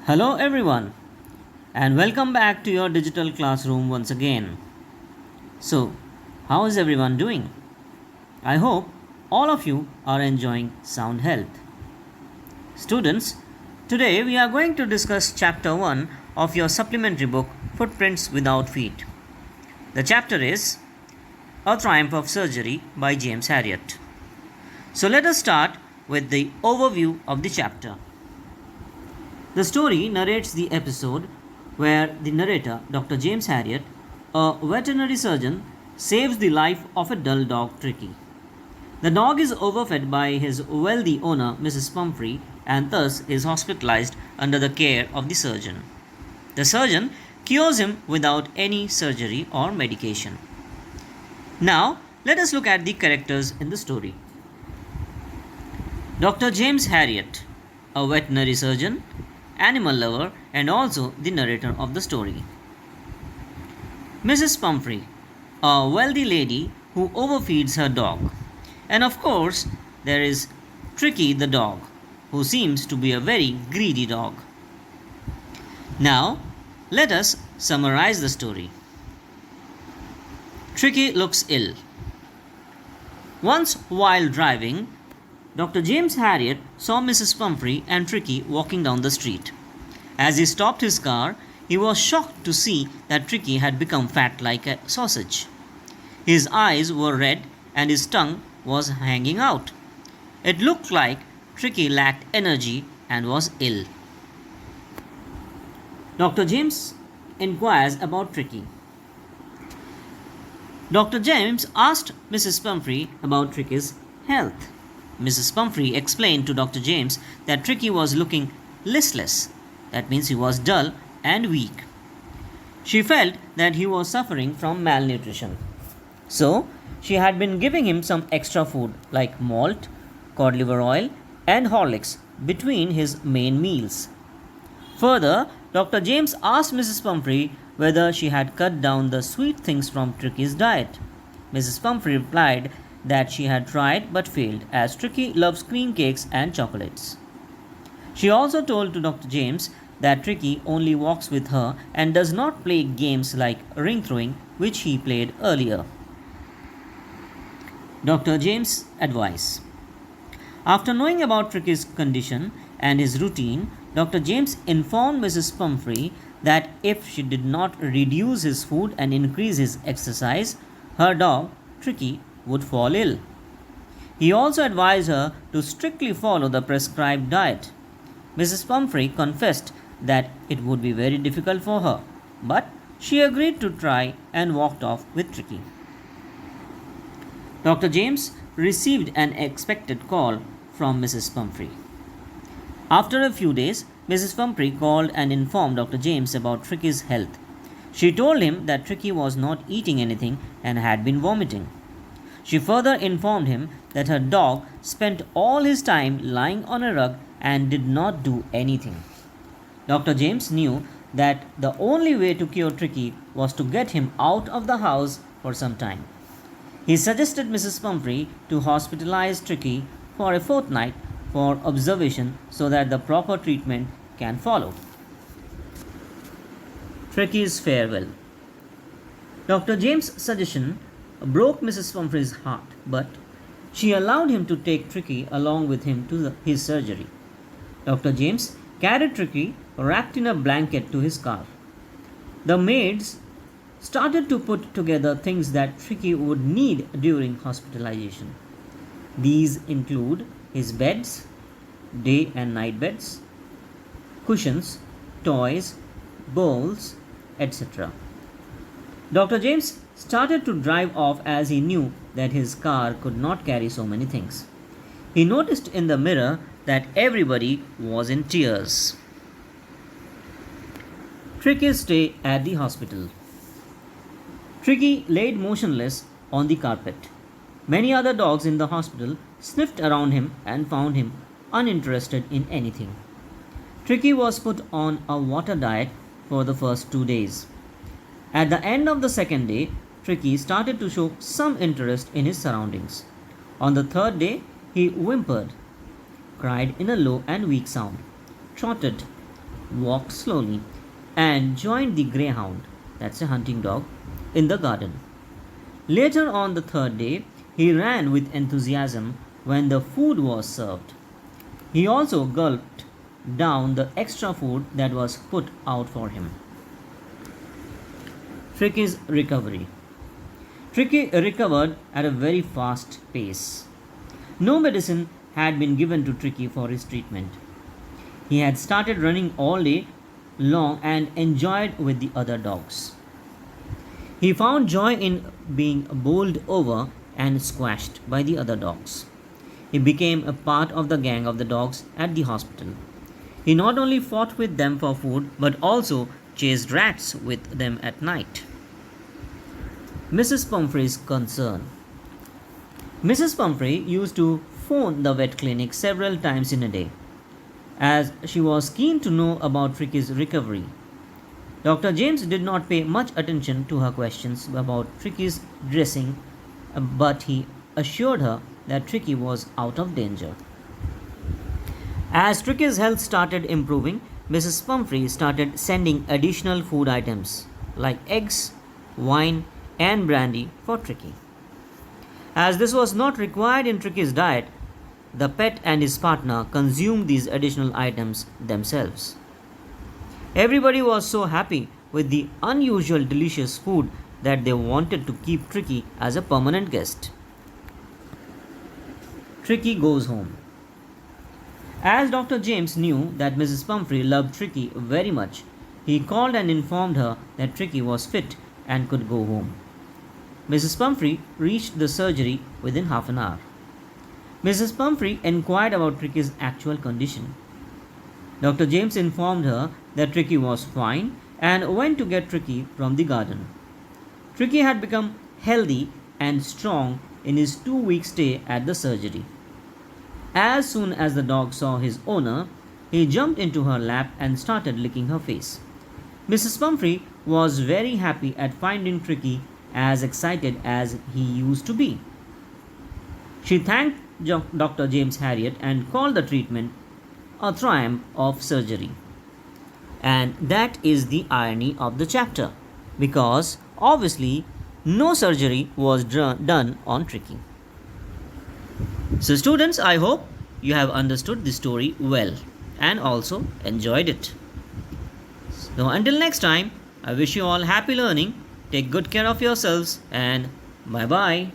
Hello everyone and welcome back to your digital classroom once again. So, how is everyone doing? I hope all of you are enjoying sound health. Students, today we are going to discuss chapter 1 of your supplementary book Footprints Without Feet. The chapter is A Triumph of Surgery by James Herriot. So let us start with the overview of the chapter. The story narrates the episode where the narrator, Dr. James Herriot, a veterinary surgeon, saves the life of a dull dog, Tricky. The dog is overfed by his wealthy owner, Mrs. Pumphrey, and thus is hospitalized under the care of the surgeon. The surgeon cures him without any surgery or medication. Now, let us look at the characters in the story. Dr. James Herriot, a veterinary surgeon, animal lover, and also the narrator of the story. Mrs. Pumphrey, a wealthy lady who overfeeds her dog. And of course, there is Tricky the dog, who seems to be a very greedy dog. Now, let us summarize the story. Tricky looks ill. Once while driving, Dr. James Herriot saw Mrs. Pumphrey and Tricky walking down the street. As he stopped his car, he was shocked to see that Tricky had become fat like a sausage. His eyes were red and his tongue was hanging out. It looked like Tricky lacked energy and was ill. Dr. James inquires about Tricky. Dr. James asked Mrs. Pumphrey about Tricky's health. Mrs. Pumphrey explained to Dr. James that Tricky was looking listless. That means he was dull and weak. She felt that he was suffering from malnutrition. So, she had been giving him some extra food like malt, cod liver oil, and Horlicks between his main meals. Further, Dr. James asked Mrs. Pumphrey whether she had cut down the sweet things from Tricky's diet. Mrs. Pumphrey replied that she had tried but failed, as Tricky loves cream cakes and chocolates. She also told to Dr. James that Tricky only walks with her and does not play games like ring throwing, which he played earlier. Dr. James' advice. After knowing about Tricky's condition and his routine, Dr. James informed Mrs. Pumphrey that if she did not reduce his food and increase his exercise, her dog, Tricky, would fall ill. He also advised her to strictly follow the prescribed diet. Mrs. Pumphrey confessed that it would be very difficult for her, but she agreed to try and walked off with Tricky. Dr. James received an expected call from Mrs. Pumphrey. After a few days, Mrs. Pumphrey called and informed Dr. James about Tricky's health. She told him that Tricky was not eating anything and had been vomiting. She further informed him that her dog spent all his time lying on a rug and did not do anything. Dr. James knew that the only way to cure Tricky was to get him out of the house for some time. He suggested Mrs. Pumphrey to hospitalize Tricky for a fortnight for observation so that the proper treatment can follow. Tricky's farewell. Dr. James' suggestion broke Mrs. Pumphrey's heart, but she allowed him to take Tricky along with him to his surgery. Dr. James carried Tricky wrapped in a blanket to his car. The maids started to put together things that Tricky would need during hospitalization. These include his beds, day and night beds, cushions, toys, bowls, etc. Dr. James started to drive off as he knew that his car could not carry so many things. He noticed in the mirror that everybody was in tears. Tricky's stay at the hospital. Tricky laid motionless on the carpet. Many other dogs in the hospital sniffed around him and found him uninterested in anything. Tricky was put on a water diet for the first 2 days. At the end of the second day, Tricky started to show some interest in his surroundings. On the third day, he whimpered, cried in a low and weak sound, trotted, walked slowly, and joined the greyhound, that's a hunting dog, in the garden. Later on the third day, he ran with enthusiasm when the food was served. He also gulped down the extra food that was put out for him. Tricky's recovery. Tricky recovered at a very fast pace. No medicine had been given to Tricky for his treatment. He had started running all day long and enjoyed with the other dogs. He found joy in being bowled over and squashed by the other dogs. He became a part of the gang of the dogs at the hospital. He not only fought with them for food but also chased rats with them at night. Mrs. Pumphrey's concern. Mrs. Pumphrey used to phone the vet clinic several times in a day, as she was keen to know about Tricky's recovery. Dr. James did not pay much attention to her questions about Tricky's dressing, but he assured her that Tricky was out of danger. As Tricky's health started improving, Mrs. Pumphrey started sending additional food items like eggs, wine, and brandy for Tricky. As this was not required in Tricky's diet, the pet and his partner consumed these additional items themselves. Everybody was so happy with the unusual delicious food that they wanted to keep Tricky as a permanent guest. Tricky goes home. As Dr. James knew that Mrs. Pumphrey loved Tricky very much, he called and informed her that Tricky was fit and could go home. Mrs. Pumphrey reached the surgery within half an hour. Mrs. Pumphrey inquired about Tricky's actual condition. Dr. James informed her that Tricky was fine and went to get Tricky from the garden. Tricky had become healthy and strong in his 2-week stay at the surgery. As soon as the dog saw his owner, he jumped into her lap and started licking her face. Mrs. Pumphrey was very happy at finding Tricky as excited as he used to be. She thanked Dr. James Harriet and called the treatment a triumph of surgery. And that is the irony of the chapter, because obviously no surgery was done on Tricky. So students, I hope you have understood the story well and also enjoyed it. So until next time, I wish you all happy learning. Take good care of yourselves and bye bye.